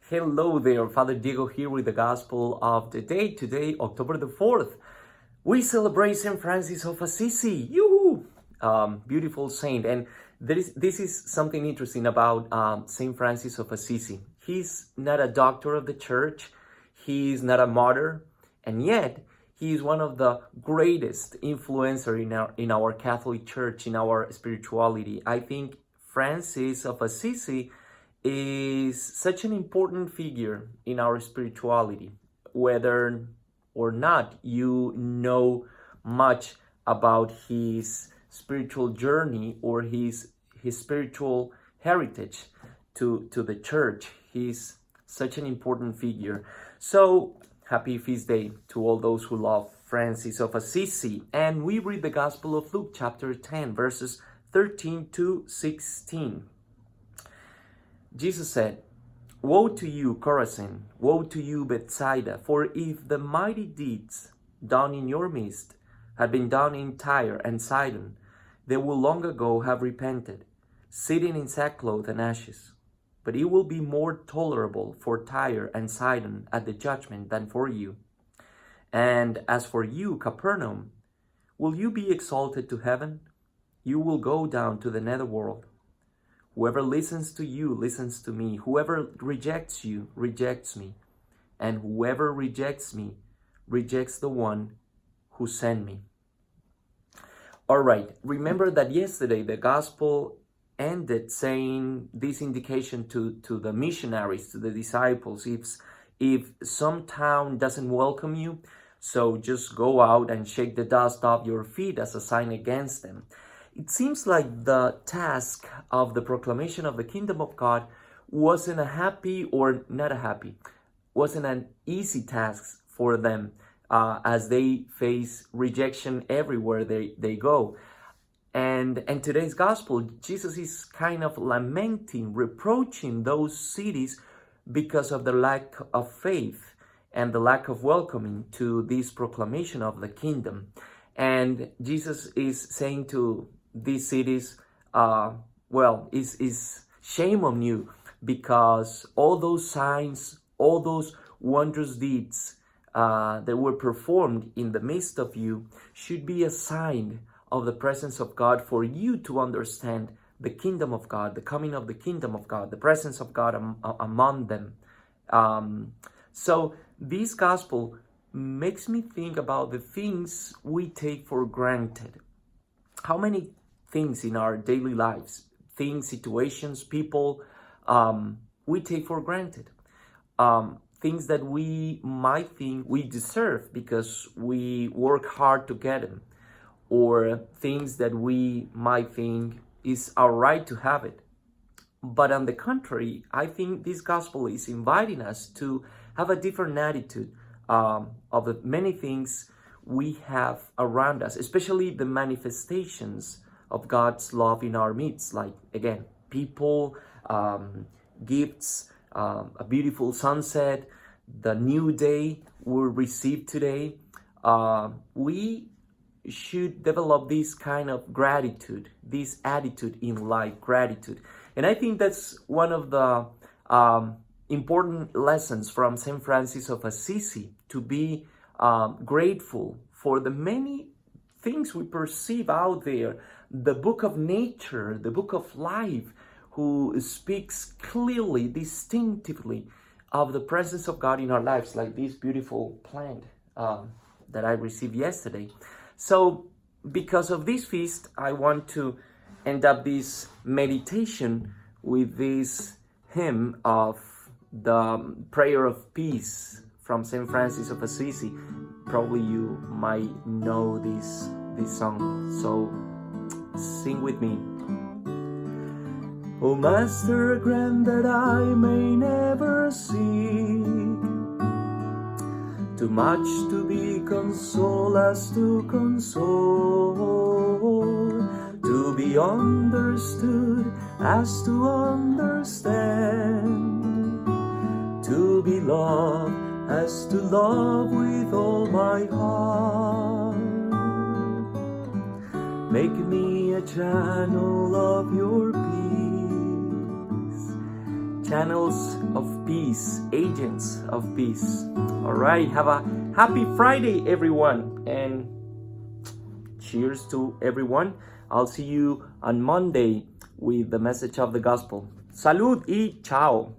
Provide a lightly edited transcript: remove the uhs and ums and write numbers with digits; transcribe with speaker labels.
Speaker 1: Hello there, Father Diego here with the Gospel of the day. Today, October the 4th, we celebrate St. Francis of Assisi. Yoo-hoo! Beautiful saint. And this is something interesting about St. Francis of Assisi. He's not a doctor of the church. He's not a martyr. And yet, he is one of the greatest influencers in our Catholic Church, in our spirituality. I think Francis of Assisi is such an important figure in our spirituality, whether or not you know much about his spiritual journey or his spiritual heritage to the church. He's such an important figure. So happy feast day to all those who love Francis of Assisi. And we read the Gospel of Luke chapter 10 verses 13 to 16. Jesus said, "Woe to you, Chorazin! Woe to you, Bethsaida! For if the mighty deeds done in your midst had been done in Tyre and Sidon, they would long ago have repented, sitting in sackcloth and ashes. But it will be more tolerable for Tyre and Sidon at the judgment than for you. And as for you, Capernaum, will you be exalted to heaven? You will go down to the netherworld. Whoever listens to you listens to me. Whoever rejects you rejects me. And whoever rejects me rejects the one who sent me." All right, remember that yesterday the gospel ended saying this indication to the missionaries, to the disciples. If some town doesn't welcome you, so just go out and shake the dust off your feet as a sign against them. It seems like the task of the proclamation of the kingdom of God wasn't wasn't an easy task for them as they face rejection everywhere they go. And today's gospel, Jesus is kind of lamenting, reproaching those cities because of the lack of faith and the lack of welcoming to this proclamation of the kingdom. And Jesus is saying to these cities, is shame on you, because all those signs, all those wondrous deeds that were performed in the midst of you should be a sign of the presence of God for you to understand the kingdom of God, the coming of the kingdom of God, the presence of God among them. So this gospel makes me think about the things we take for granted. How many things in our daily lives, things, situations, people, we take for granted. Things that we might think we deserve because we work hard to get them, or things that we might think is our right to have it. But on the contrary, I think this gospel is inviting us to have a different attitude of the many things we have around us, especially the manifestations of God's love in our midst, like, again, people, gifts, a beautiful sunset, the new day we received today. We should develop this kind of gratitude, this attitude in life, gratitude. And I think that's one of the important lessons from St. Francis of Assisi, to be grateful for the many things we perceive out there. The book of nature, the book of life, who speaks clearly, distinctively of the presence of God in our lives, like this beautiful plant that I received yesterday. So because of this feast, I want to end up this meditation with this hymn of the Prayer of Peace from St. Francis of Assisi. Probably you might know this song, so sing with me. O Master, grant that I may never seek too much to be consoled as to console, to be understood as to understand, to be loved as to love with all my heart. Make me a channel of your peace, channels of peace, agents of peace. All right, have a happy Friday, everyone, and cheers to everyone. I'll see you on Monday with the message of the gospel. Salud y chao.